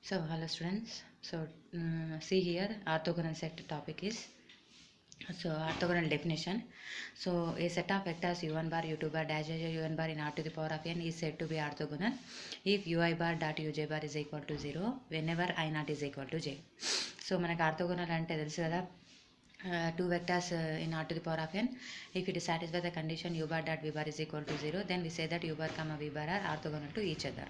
So hello students. So see here orthogonal set topic is orthogonal definition. So a set of vectors u1 bar u2 bar dash dash un bar in r to the power of n is said to be orthogonal if ui bar dot uj bar is equal to 0 whenever I naught is equal to j. So మనకి orthogonal అంటే తెలుసు కదా, two vectors in r to the power of n. If it satisfies the condition u bar dot v bar is equal to 0, then we say that u bar comma v bar are orthogonal to each other.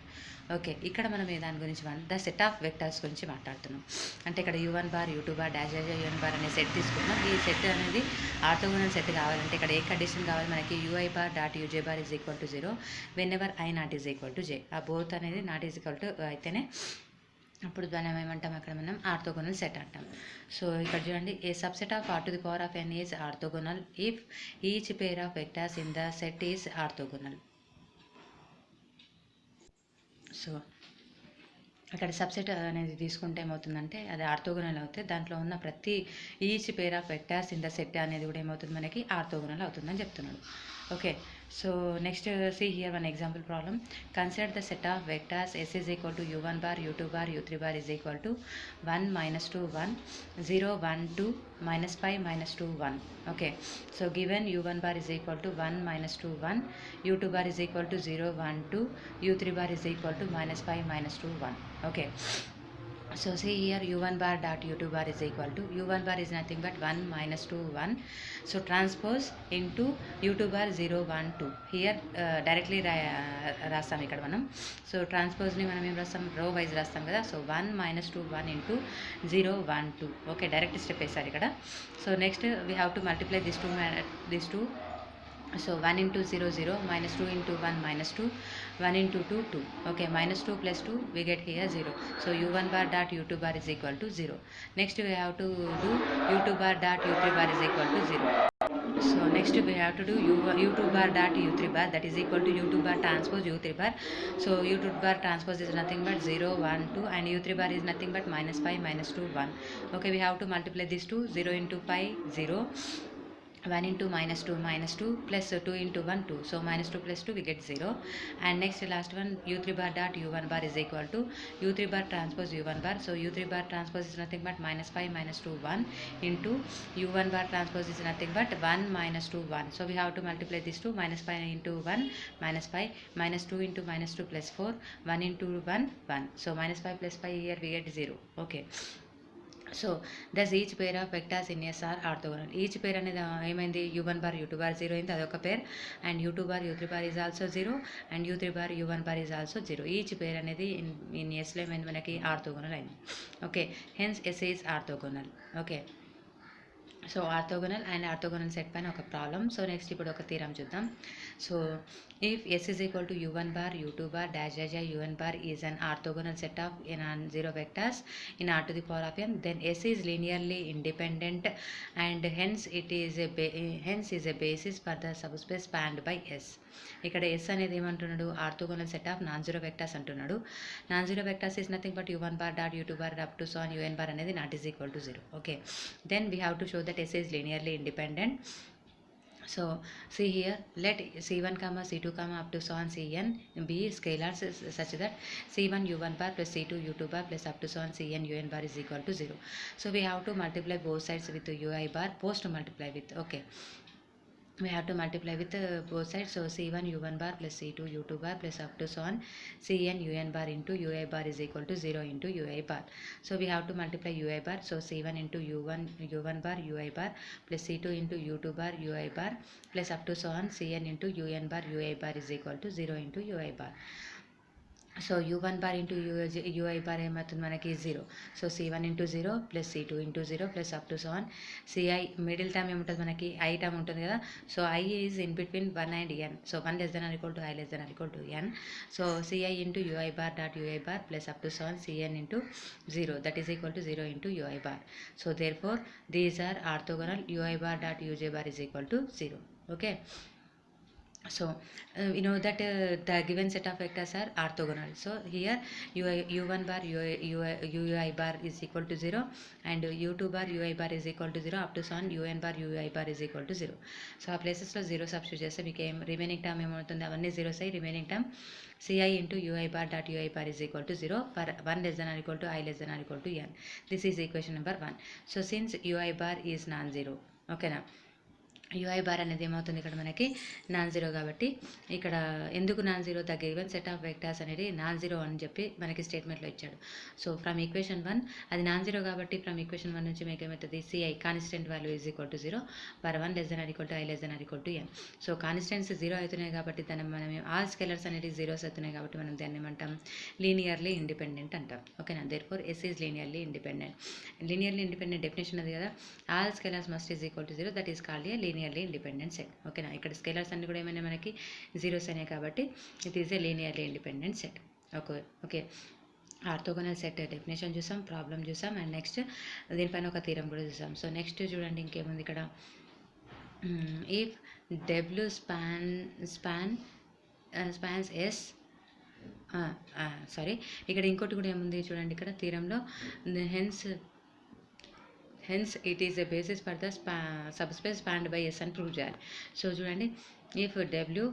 Okay, ఇక్కడ మనం దాని గురించి the set of vectors గురించి మాట్లాడుతున్నాం. అంటే ఇక్కడ u1 bar u2 bar dash dash un bar అనే set తీసుకున్నాం. ఈ సెట్ అనేది ఆర్థోగోనల్ సెట్ కావాలంటే ఇక్కడ ఏ కండిషన్ కావాలి మనకి, ui bar dot uj bar is equal to 0 when ever i not is equal to j. ఆ బోత్ అనేది నాట్ ఈజ్ ఈక్వల్ టు అయితేనే అప్పుడు దాన్ని ఏమంటాం, అక్కడ మనం ఆర్థోగోనల్ సెట్ అంటాం. సో ఇక్కడ చూడండి, a subset of r to the power of n is orthogonal if each pair of vectors in the set is orthogonal. So అక్కడ సబ్సెట్ అనేది తీసుకుంటే ఏమవుతుందంటే అది ఆర్థోగోనల్ అవుతుంది. దాంట్లో ఉన్న ప్రతి each pair of vectors in the set అనేది కూడా ఏమవుతుంది మనకి ఆర్థోగోనల్ అవుతుందని చెప్తున్నాడు. Okay, so next see here one example problem. Consider the set of vectors s is equal to u1 bar u2 bar u3 bar is equal to 1 minus 2 1 0 1 2 minus 5 minus 2 1. Okay, so given u1 bar is equal to 1 minus 2 1, u2 bar is equal to 0 1 2, u3 bar is equal to minus 5 minus 2 1. Okay, so see here u1 bar dot u2 bar is equal to u1 bar is nothing but 1 minus 2 1. So transpose into u2 bar 0 1 2. Here directly రాస్తాం ఇక్కడ మనం. So ట్రాన్స్పోజ్ని మనం ఏం రాస్తాం, రో wise రాస్తాం కదా. So 1 minus 2 1 into 0 1 2. Okay, direct step వేస్తారు ఇక్కడ. So next we have to multiply this two. So 1 into 0 0 minus 2 into 1 minus 2, 1 into 2 2. Okay, minus 2 plus 2 we get here 0. So u1 bar dot u2 bar is equal to 0. Next we have to do u2 bar dot u3 bar is equal to 0. So next we have to do u2 bar dot u3 bar, that is equal to u2 bar transpose u3 bar. So u2 bar transpose is nothing but 0 1 2 and u3 bar is nothing but minus 5 minus 2 1. Okay, we have to multiply these two. 0 into 5 0, 1 into minus 2 plus 2 into 1 2. So minus 2 plus 2 we get 0. And next last one, u3 bar dot u1 bar is equal to u3 bar transpose u1 bar. So u3 bar transpose is nothing but minus 5 minus 2 1 into u1 bar transpose is nothing but 1 minus 2 1. So we have to multiply these two. Minus 5 into 1 minus 5, minus 2 into minus 2 plus 4, 1 into 1 1. So minus 5 plus 5 here we get 0. Okay, so thus each pair of vectors in S are orthogonal. Each pair అనేది ఏమైంది, u1 bar u2 bar 0 అయింది, అదొక పేర్. And u2 bar u3 bar is also 0 and u3 bar u1 bar is also 0. Each pair అనేది in ఎస్లో ఏమైంది మనకి orthogonal అయింది. Okay, hence S is orthogonal. Okay, so orthogonal and orthogonal set పైన ఒక ప్రాబ్లం. సో నెక్స్ట్ ఇప్పుడు ఒక theorem చూద్దాం. So if S is equal to u1 bar u2 bar dash dash un bar is an orthogonal set of non-zero vectors in r to the power of n, then s is linearly independent and hence is a basis for the subspace spanned by s. ఇక్కడ S అనేది ఏమంటున్నాడు, orthogonal set of non zero vectors అంటున్నాడు. Non zero vectors is nothing but u1 bar dot u2 bar up to so on un bar అనేది not is equal to 0. Okay, then we have to show that s is linearly independent. So see here, let c1 comma c2 comma up to so on cn be scalars such that c1 u1 bar plus c2 u2 bar plus up to so on cn un bar is equal to 0. So we have to multiply both sides with the ui bar, post multiply with, okay, we have to multiply with both sides. So c1 u1 bar plus c2 u2 bar plus up to so on cn un bar into ui bar is equal to 0 into ui bar. So we have to multiply ui bar. So c1 into u1 bar ui bar plus c2 into u2 bar ui bar plus up to so on cn into un bar ui bar is equal to 0 into ui bar. So u1 bar into ui bar ఏమవుతుంది మనకి 0. So c1 into 0 plus c2 into 0 plus up to so on ci. Middle term ఏముంటుంది మనకి, i term ఉంటుంది కదా. So i is in between 1 and n. So 1 less than or equal to i less than or equal to n. So ci into ui bar dot ui bar plus up to so on cn into 0 that is equal to 0 into ui bar. So therefore these are orthogonal. ui bar dot uj bar is equal to 0. Okay, So we know that the given set of vectors are orthogonal. So here u1 bar ui bar is equal to 0, and u2 bar ui bar is equal to 0 up to so on un bar ui bar is equal to 0. So ఆ ప్లేసెస్లో zero substitute చేస్తే మీకు remaining term ఏమవుతుంది, అవన్నీ zeros అయ్యి remaining term ci into ui bar dot ui bar is equal to 0 for 1 less than or equal to I less than or equal to n. This is equation number 1. So since ui bar is non-zero, ఓకేనా, UI bar అనేది ఏమవుతుంది ఇక్కడ మనకి non zero కాబట్టి ఇక్కడ ఎందుకు non zero, the given set of vectors అనేది non zero అని చెప్పి మనకి స్టేట్మెంట్లో ఇచ్చాడు. సో ఫ్రమ్ ఈక్వేషన్ 1 అది నాన్ జీరో కాబట్టి ఫ్రమ్ ఈక్వేషన్ 1 నుంచి మీకు ఏమవుతుంది, C I constant value is equal to 0 for 1 less than or equal to I less than or equal to N. So constants zero అవుతున్నాయి కాబట్టి దాన్ని మనం ఆల్ స్కేలర్స్ అనేది జీరోస్ అవుతున్నాయి కాబట్టి మనం దాన్ని ఏమంటాం, లీనియర్లీ ఇండిపెండెంట్ అంటాం. ఓకేనా, therefore S is linearly independent. Linearly independent definition అది కదా, all scalars must is equal to 0, that is called a linearly independent set. ఓకేనా, ఇక్కడ స్కేలర్స్ అన్ని కూడా ఏమైనా మనకి జీరోస్ అనేవి కాబట్టి it is a linearly independent set. Okay, orthogonal set definition చూసాం, ప్రాబ్లం చూసాం, అండ్ నెక్స్ట్ దీనిపైన ఒక థీరం కూడా చూసాం. సో నెక్స్ట్ చూడండి ఇంకేముంది ఇక్కడ, if W spans S, sorry ఇక్కడ ఇంకోటి కూడా ఏముంది చూడండి ఇక్కడ థీరంలో, hence it is a basis for the subspace spanned by S అని ప్రూవ్ చేయాలి. సో చూడండి, if W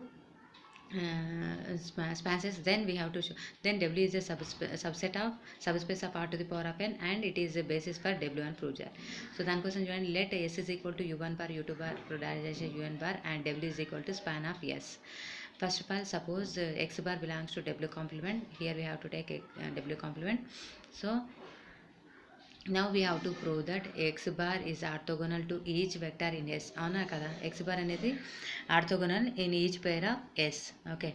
spans S, then we have to show, then W is a subset of subspace of R to the power of n and it is a basis for W అని prove చేయాలి. So దానికోసం చూడండి, let S is equal to u1 bar u2 bar un bar and W is equal to span of S. First of all, suppose x bar belongs to W complement. Here we have to take W complement. So now we have to prove that x bar is orthogonal to each vector in S. అవునా కదా, x bar అనేది orthogonal in each pair of S. Okay,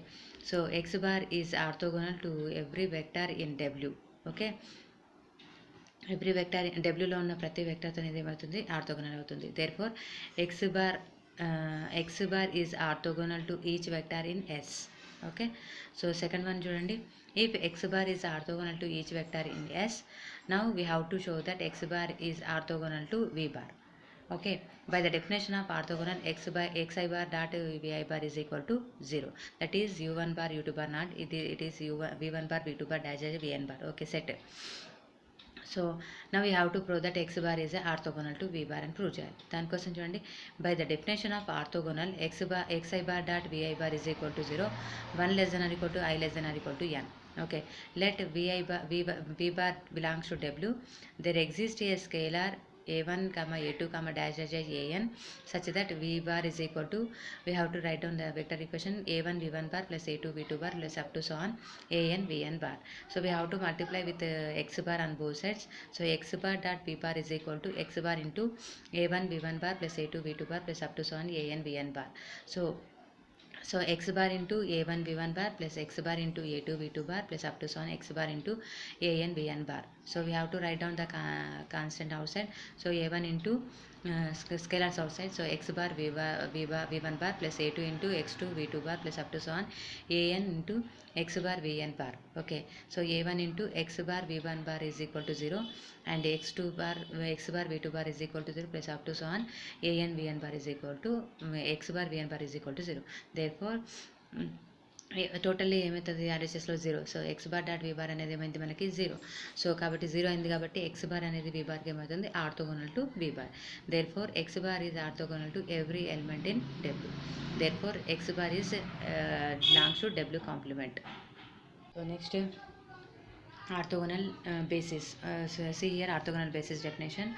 so x bar is orthogonal to every vector in W. Okay, every vector డబ్ల్యూలో ఉన్న ప్రతి వెక్టర్తో అనేది ఏమవుతుంది, ఆర్థోగోనల్ అవుతుంది. Therefore X bar is orthogonal to each vector in S. Okay, so second one చూడండి, if x bar is orthogonal to each vector in S, now we have to show that x bar is orthogonal to v bar. Okay, by the definition of orthogonal, xi bar dot vi bar is equal to 0, that is u1 bar u2 bar not, it is v1 bar v2 bar dash vn bar. Okay, set. So now we have to prove that x bar is orthogonal to v bar అని prove చేయాలి. దానికోసం చూడండి, by the definition of orthogonal xi bar dot vi bar is equal to 0, 1 less than or equal to I less than or equal to n. Okay, let v bar belongs to W. There exists a scalar a1 a2 dash dash an such that v bar is equal to, we have to write down the vector equation a1 v1 bar plus a2 v2 bar plus up to so on an vn bar. So we have to multiply with x bar on both sides. So x bar dot v bar is equal to x bar into a1 v1 bar plus a2 v2 bar plus up to so on an vn bar. So x bar into a1 v1 bar plus x bar into a2 v2 bar plus up to so on x bar into an vn bar. So we have to write down the constant outside. So a1 into scalars outside. So x bar v1 bar plus a2 into x2 v2 bar plus up to so on an into x bar vn bar. Okay, so a1 into x bar v1 bar is equal to 0 and x bar v2 bar is equal to 0 plus up to so on an vn bar is equal to x bar vn bar is equal to 0. Therefore totally ఏమవుతుంది, ఆర్హెచ్ఎస్లో 0. So x bar dot వి bar అనేది ఏమైంది మనకి 0. So కాబట్టి 0 అయింది కాబట్టి X bar అనేది V బార్కి ఏమవుతుంది, orthogonal to V bar. Therefore X bar is orthogonal to every element in W. Therefore X bar is belongs to W complement. So next orthogonal basis. See here orthogonal basis definition.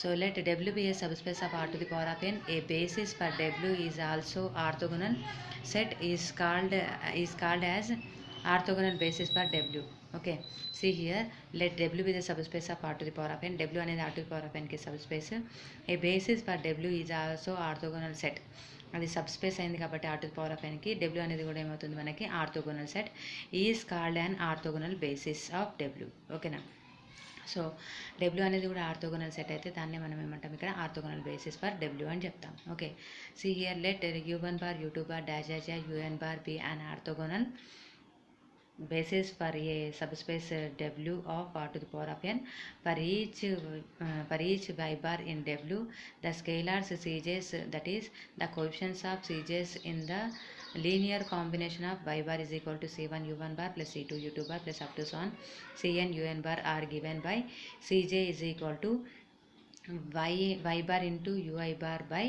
So let W be a subspace of R to the power of n. A basis for W is also orthogonal set is called as orthogonal basis for W. Okay, see here, let W be the subspace of R to the power of n. W అనేది R to the power of n కి subspace. A basis for W is also orthogonal set. అది subspace అయింది కాబట్టి R to the power of n కి W అనేది కూడా ఏమవుతుంది మనకి orthogonal set. Is called an orthogonal basis of W. ఓకేనా, సో డబ్ల్యూ అనేది కూడా ఆర్థోగోనల్ సెట్ అయితే దాన్ని మనం ఏమంటాం ఇక్కడ ఆర్థోగోనల్ బేసిస్ ఫర్ డబ్ల్యూ అని చెప్తాం. Okay, see here let u1 bar u2 bar dash dash un bar be an orthogonal basis for a subspace W of R to the power of n. For each y bar in W, the scalars Cj's, that is the coefficients of Cj's in the linear combination of y bar is equal to c1 u1 bar plus c2 u2 bar plus up to so on cn un bar are given by cj is equal to y bar into ui bar by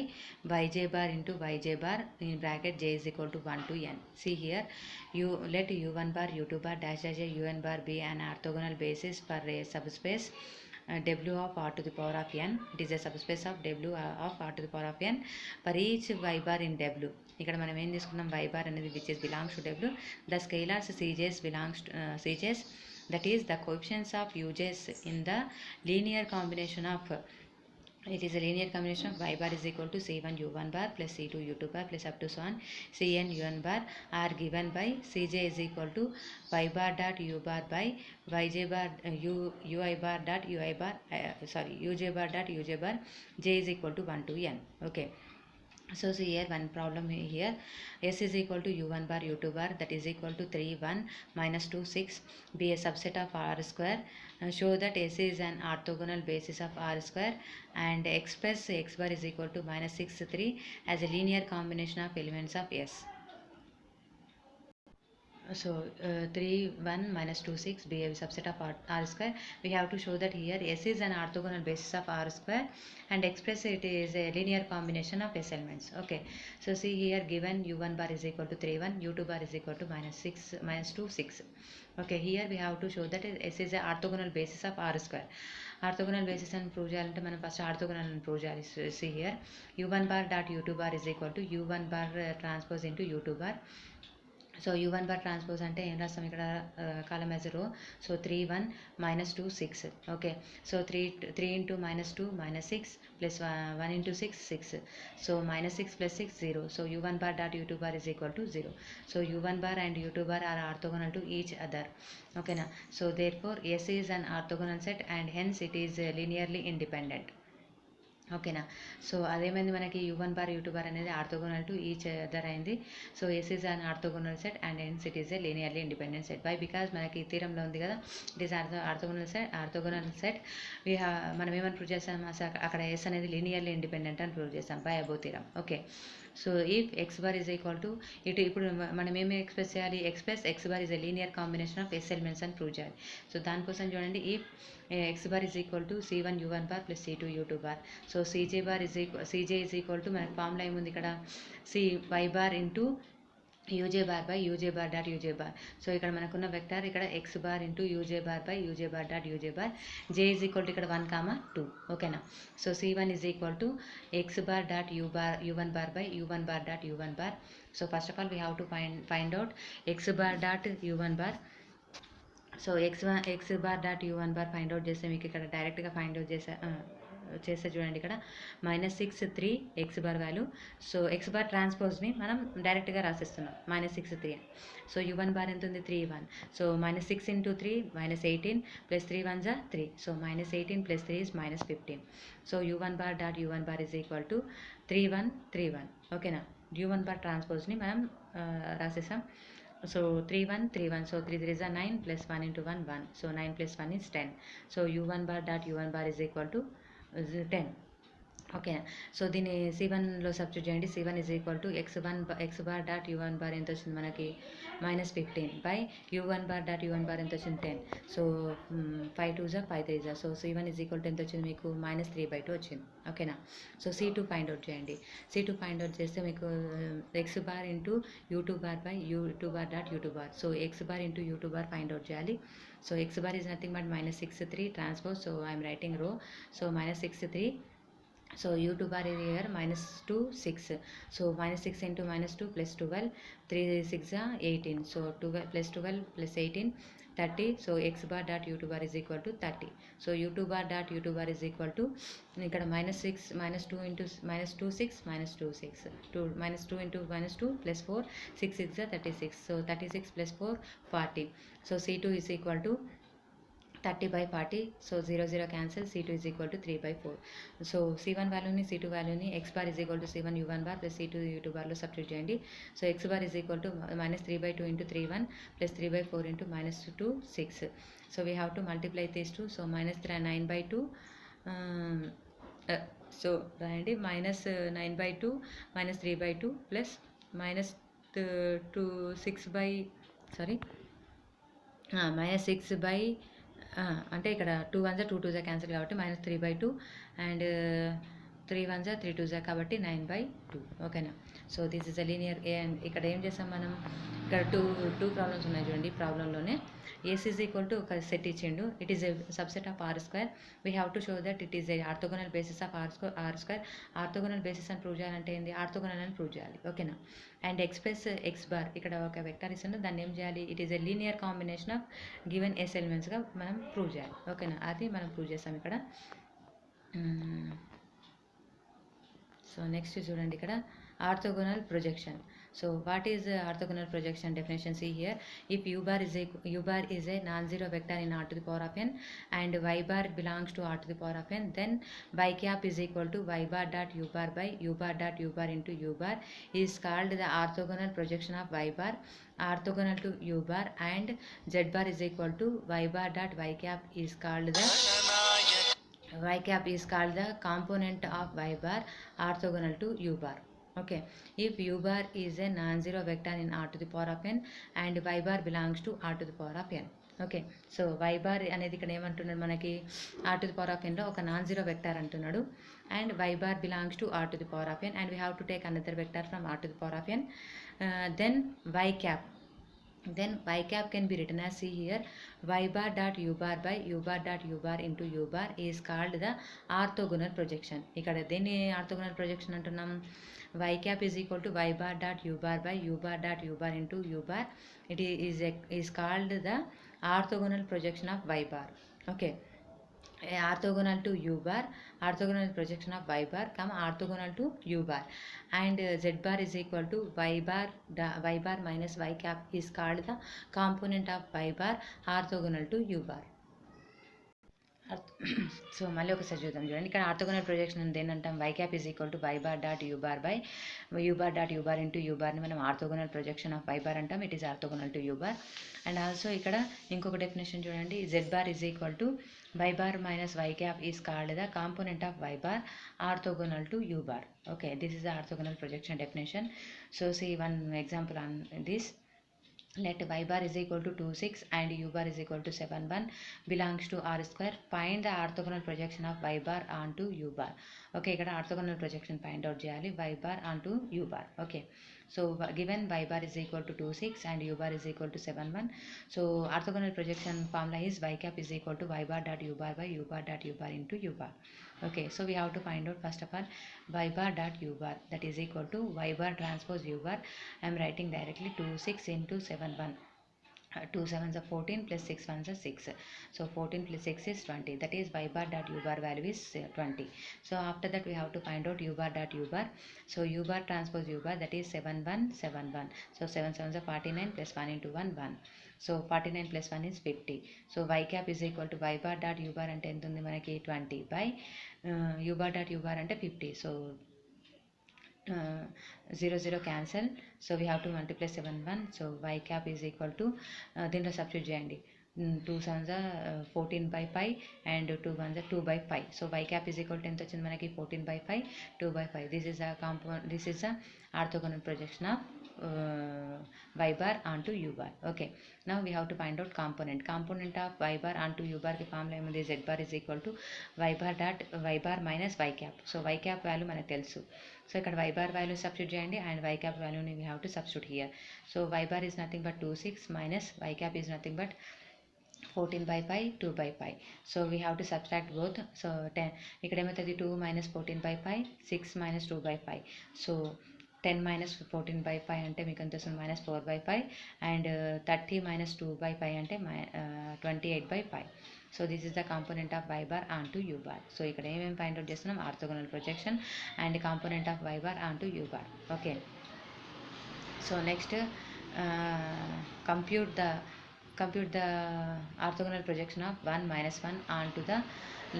yj bar into yj bar in bracket j is equal to 1 to n. See here, you let u1 bar u2 bar dash dash un bar be an orthogonal basis for a subspace w of r to the power of n. It is a subspace of w of r to the power of n for each y bar in w. ఇక్కడ మనం ఏం తీసుకున్నాం, y bar అనేది which is belongs to w. The scalars cj's belongs to cj's, that is the coefficients of uj's in the linear combination of it is a linear combination of y bar is equal to c1 u1 bar plus c2 u2 bar plus up to so on cn un bar are given by cj is equal to y bar dot u bar by yj bar ui bar dot ui bar uj bar dot uj bar j is equal to 1 to n. Okay, so see here one problem here, s is equal to u1 bar u2 bar that is equal to 3 1 minus 2 6 be a subset of r square. Show that s is an orthogonal basis of r square and express x bar is equal to minus 6 3 as a linear combination of elements of s. So 3 1 minus 2 6 be a subset of r square. We have to show that here s is an orthogonal basis of r square and express it is a linear combination of s elements. Okay, so see here given u1 bar is equal to 3 1, u2 bar is equal to minus 2 6. Okay, here we have to show that s is a orthogonal basis of r square. Orthogonal basis అని prove చేయాలంటే మనం first orthogonal అని prove చేయాలి. See here u1 bar dot u2 bar is equal to u1 bar transpose into u2 bar. So u1 bar transpose అంటే ఏం రాస్తాం ఇక్కడ column as రో. So 3 1 minus 2 6. Okay, so 3 into minus 2 minus 6 plus 1 into 6 6. So minus 6 plus 6 0. So u1 bar dot u2 bar is equal to 0. So u1 bar and u2 bar are orthogonal to each other. ఓకేనా, so therefore S is an orthogonal set and hence it is linearly independent. ఓకేనా, so అదేమైంది మనకి u1 bar u2 bar అనేది orthogonal to each other అయింది. So S is an orthogonal set and hence it is a linearly independent set. By because మనకి థీరంలో ఉంది కదా, it is orthogonal set. మనం ఏమని ప్రూవ్ చేస్తాం, అక్కడ ఎస్ అనేది లీనియర్లీ ఇండిపెండెంట్ అని ప్రూవ్ చేస్తాం by above theorem. Okay, so if X bar is equal to ఇప్పుడు మనం ఏమి ఎక్స్ప్రెస్ చేయాలి, express X bar is a linear combination of S elements అని ప్రూవ్ చేయాలి. సో దానికోసం చూడండి, ఇఫ్ ఎక్స్ బార్ ఈజ్ ఈక్వల్ టు c1 u1 bar plus c2 u2 bar. సో cj is equal to మనకి ఫార్ములా ఏముంది ఇక్కడ, y bar into uj bar by uj bar dot uj bar. So ఇక్కడ మనకున్న వెక్టర్ ఇక్కడ x bar into uj bar by uj bar dot uj bar. j is equal to ఇక్కడ 1 2. ఓకేనా, so c1 is equal to x bar dot u1 bar by u1 bar dot u1 bar. So first of all we have to find out x bar dot u1 bar. సో x bar dot u1 bar find out చేస్తే మీకు ఇక్కడ డైరెక్ట్గా find out చేస్తే చూడండి, ఇక్కడ -6 3 x bar value. So x bar ట్రాన్స్పోజ్ని మనం డైరెక్ట్గా రాసిస్తున్నాం -6 3. సో u1 bar ఎంత ఉంది 3 1. So -6 into 3 -18 plus 3 1s are 3. So -18 plus 3 is -15. So u1 bar dot u1 bar is equal to 3 1 3 1. ఓకేనా, u1 bar ట్రాన్స్పోజ్ని మనం రాసేసాం. So 3 1 3 1. So 3 3 is 9 plus 1 into 1 1. So 9 plus 1 is 10. So u1 bar dot u1 bar is equal to 10. Okay, so దీన్ని c1లో substitute చేయండి. c1 is equal to x bar dot u1 bar ఎంత వచ్చింది మనకి -15 by u1 bar dot u1 bar ఎంత వచ్చింది 10. So 5 2s 5 3s. So c1 is equal to ఎంత వచ్చింది మీకు -3/2 వచ్చింది. ఓకేనా, సో c2 ఫైండ్ అవుట్ చేయండి. c2 ఫైండ్ అవుట్ చేస్తే మీకు x bar into u2 bar by u2 bar dot u2 bar. సో x bar into u2 bar find out చేయాలి. సో x bar is nothing but -6 3 transpose. So I am writing row. So -6 3. So u2 bar is here -2 6. So -6 into -2 plus 12. 3 6 are 18. So 12 plus 12 plus 18 30. So x bar dot u2 bar is equal to 30. So u2 bar dot u2 bar is equal to ఇక్కడ -6 -2 into -2 6 -2 6 2 -2 into -2 plus 4 6 6 are 36. So 36 plus 4 40. So c2 is equal to 30/40. So 0 0 cancel. c2 is equal to 3/4. So c1 వాల్యూని c2 వాల్యూని x bar is equal to c1 u1 bar plus c2 u2 barలో substitute చేయండి. సో x bar is equal to -3/2 into 3 1 plus 3/4 into -2 6. So we have to multiply these two. So -9/2. So రాయండి -9/2 -3/2 plus two 6 by sorry -6 by అంటే ఇక్కడ 2 1 2 2 cancel కాబట్టి -3/2 and 3 1 3 2 కాబట్టి 9/2. ఓకేనా. So this is a linear A. And ఇక్కడ ఏం చేస్తాం మనం, ఇక్కడ టూ ప్రాబ్లమ్స్ ఉన్నాయి చూడండి. ఈ ప్రాబ్లంలోనే ఏస్ ఈజ్ ఈక్వల్ టు ఒక సెట్ ఇచ్చిండు. It is a subset of R square. We have to show that it is a orthogonal basis of R square. Orthogonal basis అని ప్రూవ్ చేయాలంటే ఏంది, ఆర్థోగోనల్ అని ప్రూవ్ చేయాలి. ఓకేనా. అండ్ ఎక్స్ప్రెస్ ఎక్స్ బార్, ఇక్కడ ఒక వెక్టర్ ఇస్తుందో దాన్ని ఏం చేయాలి, it is a linear combination of given S ఎలిమెంట్స్గా మనం ప్రూవ్ చేయాలి. ఓకేనా, అది మనం ప్రూవ్ చేస్తాం ఇక్కడ. సో నెక్స్ట్ చూడండి ఇక్కడ orthogonal projection. So what is orthogonal projection definition? See here, if u bar is a non-zero vector in R to the power of n and y bar belongs to R to the power of n, then y cap is equal to y bar dot u bar by u bar dot u bar into u bar is called the orthogonal projection of y bar orthogonal to u bar, and z bar is equal to y bar dot y cap is called the component of y bar orthogonal to u bar. Okay, if u bar is a non-zero vector in R to the power of n and y bar belongs to R to the power of n. Okay, so y bar అనేది ఇక్కడ ఏమంటున్నాడు మనకి, R to the power of n లో ఒక non zero vector అంటున్నాడు. And y bar belongs to R to the power of n and we have to take another vector from R to the power of n. Then y cap can be written as, see here, y bar dot u bar by u bar dot u bar into u bar is called the orthogonal projection. ఇక్కడ దేన్ని orthogonal projection అంటున్నాం, y cap is equal to y bar dot u bar by u bar dot u bar into u bar. It is called the orthogonal projection of y bar. Okay, orthogonal to u bar, orthogonal projection of y bar, orthogonal to u bar, and z bar is equal to y bar minus y cap is called the component of y bar orthogonal to u bar. సో మళ్ళీ ఒకసారి చూద్దాం చూడండి. ఇక్కడ orthogonal projection ఉంది ఏంటంటాం, y cap is equal to why bar dot you bar by you bar dot you bar into u బార్ని మనం orthogonal projection of y bar అంటాం. It is orthogonal to you bar. And also ఇక్కడ ఇంకొక definition చూడండి, z bar is equal to why bar minus y cap is called the component of y bar orthogonal to you bar. Okay, this is the orthogonal projection definition. So see one example on this. Let y bar is equal to 2 6 and u bar is equal to 7 1 belongs to R square. Find the orthogonal projection of y bar onto u bar. Okay, ఇక్కడ orthogonal projection find out చేయాలి, y bar onto u bar. Okay, so given y bar is equal to 2 6 and u bar is equal to 7 1, so orthogonal projection formula is y cap is equal to y bar dot u bar by u bar dot u bar into u bar. Okay, so we have to find out first of all y bar dot u bar, that is equal to y bar transpose u bar. I am writing directly 2 6 into 7 1. 2 7s are 14 plus 6 1s are 6. So 14 plus 6 is 20. That is y bar dot u bar value is 20. So after that we have to find out u bar dot u bar. So u bar transpose u bar, that is 7 1 7 1. So 7 7s are 49 plus 1 into 1 1. So 49 plus 1 is 50. So y cap is equal to y bar dot u bar అంటే ఎంత ఉంది మనకి 20 by u bar dot u bar అంటే 50. So 0 0 cancel. So we have to multiply 7 1. So y cap is equal to దీంట్లో substitute చేయండి, 2 7s are 14 by 5 and 2 1s are 2 by 5. So y cap is equal to ఎంత వచ్చింది మనకి 14 by 5 2 by 5. This is a orthogonal projection of y bar onto u bar. Okay, now we have to find out component of y bar onto u bar కి formula ఏముంది, z bar is equal to y bar dot y bar minus y cap. So y cap value మనకు తెలుసు. So ఇక్కడ y bar value substitute చేయండి and y cap వాల్యూని we have to substitute here. So y bar is nothing but 2 6 minus y cap is nothing but 14 by 5 2 by 5. So we have to subtract both. So 10 ఇక్కడ ఏమవుతుంది, 2 minus 14 by 5 6 minus 2 by 5. So 10 minus 14 by 5 అంటే మీకు ఎంత వస్తుంది, minus 4 by 5 and 30 minus 2 by 5 అంటే 28 by 5. So this is the component of y bar onto u bar. So ఇక్కడ ఏమేమి find out చేస్తున్నాం, orthogonal projection and component of y bar onto u bar. Okay, so next compute the orthogonal projection of 1 minus 1 onto the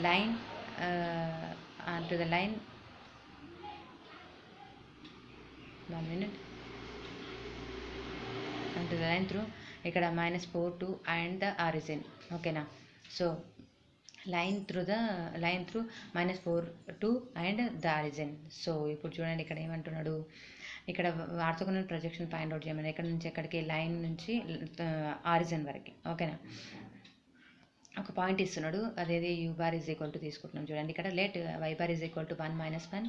line one minute onto the line through ఇక్కడ -4 2 and the origin. ఓకేనా, so line through -4 2 and the origin. So ఇప్పుడు చూడండి ఇక్కడ ఏమంటున్నాడు, ఇక్కడ orthogonal projection find out చేయమని ఎక్కడి నుంచి ఎక్కడికి లైన్ నుంచి ఆరిజిన్ వరకు. ఓకేనా, ఒక పాయింట్ ఇస్తున్నాడు, అదేది U bar is equal to తీసుకుంటున్నాం చూడండి. ఇక్కడ let why bar is equal to 1 - 1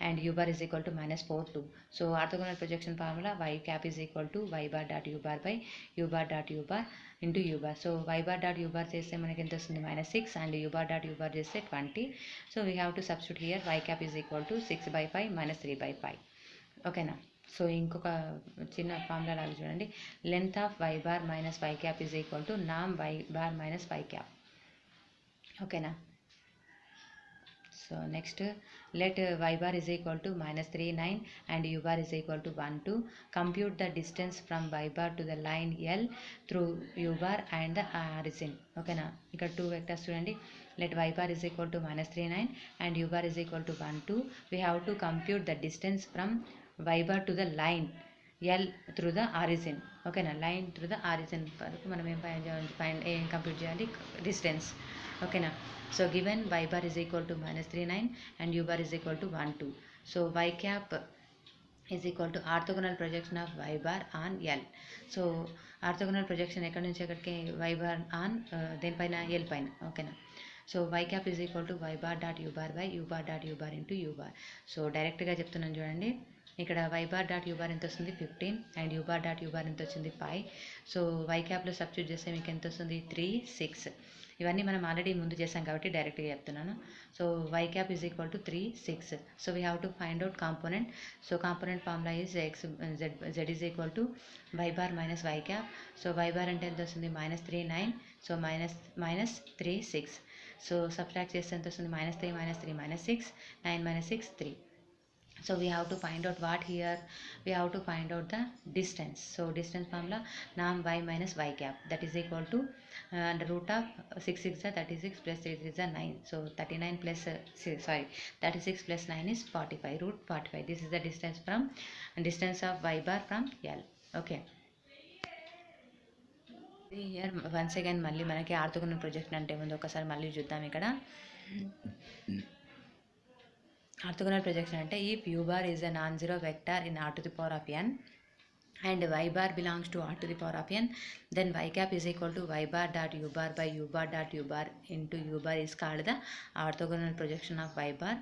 and you bar is equal to -4 2. So orthogonal projection formula Y cap is equal to why bar dot you bar by you bar dot you bar into U bar. So Y bar dot you bar చేస్తే మనకి ఎంత వస్తుంది, -6 and you bar dot you bar చేస్తే 20. So we have to substitute here Y cap is equal to 6/5 - 3/5. ఓకేనా. So ఇంకొక చిన్న formula లాగా చూడండి, length of y bar minus y cap is equal to నామ్ y bar minus y cap. ఓకేనా. So next let why bar is equal to -3 9 and you bar is equal to 1 2. Compute the distance from y bar to the line L through u bar and the origin. ఓకేనా, ఇక్కడ 2 vectors చూడండి. Let why bar is equal to -3 9 and you bar is equal to 1 2. We have to compute the distance from y bar to the line L through the origin. ఓకేనా, line through the origin వరకు మనం ఏం compute చేయాలి, distance. ఓకేనా. So given y bar is equal to -3 9 and u bar is equal to 1 2. So y cap is equal to orthogonal projection of y bar on L. So orthogonal projection ఎక్కడి నుంచి ఎక్కడికి, y bar on దేనిపైన, L పైన. ఓకేనా. So y cap is equal to y bar dot u bar by u bar dot u bar into u bar. So డైరెక్ట్గా చెప్తున్నాను చూడండి, ఇక్కడ y bar dot u bar ఎంత వస్తుంది 15 and u bar dot u bar ఎంత వచ్చింది 5. So y క్యాప్లో substitute చేస్తే మీకు ఎంత వస్తుంది 3 6. ఇవన్నీ మనం ఆల్రెడీ ముందు చేసాం కాబట్టి డైరెక్ట్గా చెప్తున్నాను. So y cap is equal to 3 6. So we have to find out component. So component formula is z is equal to y bar minus y cap. So y bar అంటే ఎంత వస్తుంది -3 9. సో -3 6. సో సబ్ట్రాక్ట్ చేస్తే ఎంత వస్తుంది -3 -3 -6 9 - 6 3. So we have to find out what here, we have to find out the distance. So distance formula nam y minus y cap, that is equal to the root of 6 6 is 36 plus 3 3 is 9. So 39 plus 36 plus 9 is 45, root 45. This is the distance of y bar from L. Okay. Here once again మళ్ళీ మనకి orthogonal projection అంటే ముందు ఒకసారి మళ్ళీ చూద్దాం. ఇక్కడ orthogonal projection అంటే if you bar is a non zero vector in r to the power of n and y bar belongs to r to the power of n, then y cap is equal to y bar dot u bar by u bar dot u bar into u bar is called the orthogonal projection of y bar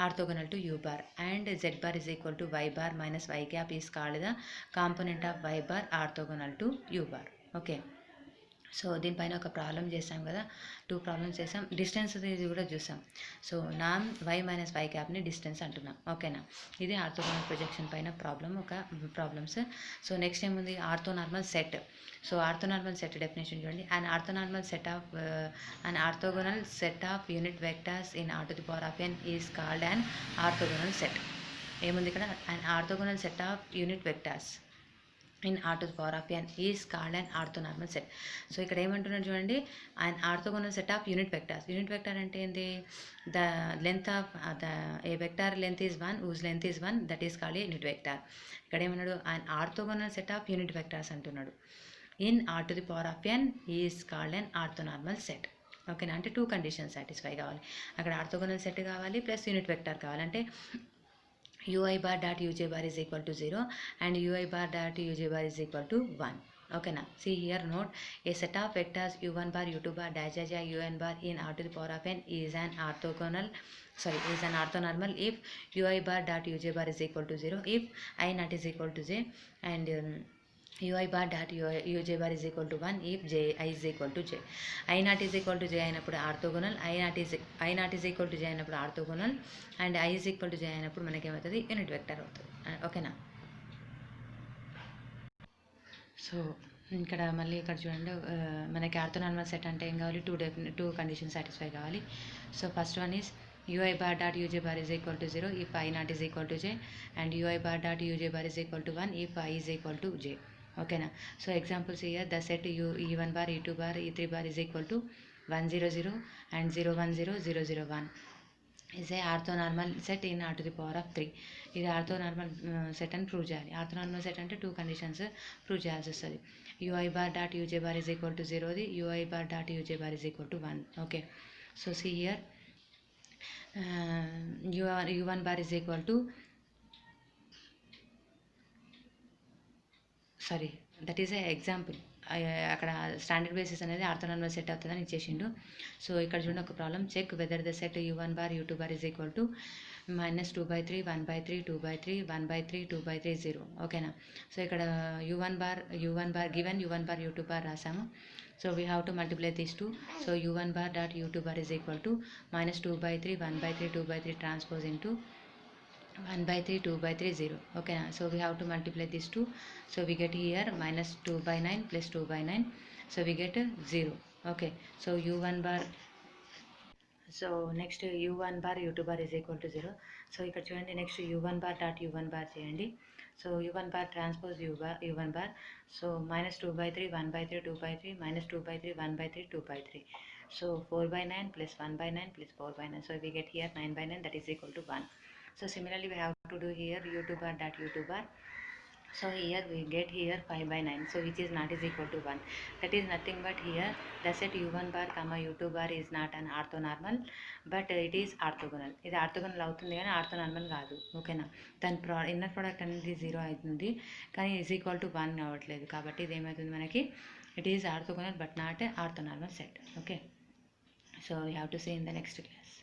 orthogonal to u bar, and z bar is equal to y bar minus y cap is called the component of y bar orthogonal to u bar. Okay. So దీనిపైన ఒక problem చేసాం కదా, 2 problems చేసాం. Distance ఇది కూడా చూసాం. So నామ్ y minus y క్యాప్ని distance అంటున్నాం. ఓకేనా, ఇది ఆర్థోగోనల్ ప్రొజెక్షన్ పైన ప్రాబ్లమ్స్. సో నెక్స్ట్ ఏముంది, orthonormal set. So orthonormal set definition చూడండి, an orthogonal set of unit vectors in r to the power of n is called an orthogonal set. ఏముంది ఇక్కడ, an orthogonal set of unit vectors in r to the power of n is called an orthonormal set. So ఇక్కడ ఏమంటున్నారు చూడండి, an orthogonal set of unit vectors. Unit vector అంటే ఏంటి, the length of A vector length is 1 whose length is 1, that is called a unit vector. ఇక్కడ ఏమన్నాడు, an orthogonal set of unit vectors అంటున్నాడు. in r to the power of n is called an orthonormal set. ఓకేనా, అంటే 2 conditions satisfy కావాలి. అక్కడ orthogonal set కావాలి plus unit vector కావాలంటే ui bar dot uj bar is equal to 0 and ui bar dot uj bar is equal to 1. Okay, now see here, note a set of vectors u1 bar u2 bar dash dash un bar in r to the power of n is an orthonormal if ui bar dot uj bar is equal to 0, if I not is equal to j, and ui bar dot uj bar is equal to 1 if j I is equal to j. I not is equal to j అయినప్పుడు orthogonal, I not is equal to j అయినప్పుడు orthogonal, and I is equal to j అయినప్పుడు మనకి ఏమవుతుంది, unit vector అవుతుంది. ఓకేనా. So ఇక్కడ మళ్ళీ ఇక్కడ చూడండి, మనకి ఆర్థోనార్మల్ సెట్ అంటే ఏం కావాలి, 2 కండిషన్స్ సాటిస్ఫై కావాలి. So first one is ui bar dot uj bar is equal to 0 if I not is equal to j, and ui bar dot uj bar is equal to 1 if I is equal to j. ఓకేనా. So examples year, the set e1 bar e2 bar e3 bar is equal to 1 0 0 and 0 1 0 0 0 1 is a orthonormal set in r to the power of 3. ఇది orthonormal set అని prove చేయాలి. Orthonormal set అంటే 2 conditions prove చేయాల్సి వస్తుంది. ui bar dot uj bar is equal to 0, the ui bar dot uj bar is equal to 1. Okay. So see here, u1 bar is equal to sorry, that is a example. అక్కడ standard basis అనేది orthonormal set అవుతుందని ఇచ్చేసిండు. సో ఇక్కడ చూడండి ఒక ప్రాబ్లం, check whether the set u1 bar u2 bar is equal to -2/3 1/3 2/3 1/3 2/3 0. ఓకేనా. సో ఇక్కడ u1 bar given u1 bar u2 bar రాసాము. So we have to multiply these two. So u1 bar dot u2 bar is equal to -2/3 1/3 2/3 transpose into 1/3 2/3 0. Okay, so we have to multiply these two. So we get here -2/9 plus 2/9. So we get 0. Okay, so u1 bar, so next u1 bar u2 bar is equal to 0. సో ఇక్కడ చూడండి, next u1 bar dot u1 bar చేయండి. So u1 bar transpose u1 bar. So -2/3 1/3 2/3 -2/3 1/3 2/3. So 4/9 plus 1/9 plus 4/9. So we get here 9/9, that is equal to 1. So similarly we have to do here u2 bar dot u2 bar. So here we get here 5/9, so which is not is equal to 1. That is nothing but here the set u1 bar comma u2 bar is not an orthonormal, but it is orthogonal. ఇది orthogonal అవుతుంది కానీ orthonormal కాదు. ఓకేనా. దాని inner product అనేది 0 అవుతుంది కానీ is equal to 1 అవ్వట్లేదు. కాబట్టి ఇది ఏమవుతుంది మనకి, it is orthogonal but not a orthonormal set. Okay, so we have to see in the next class.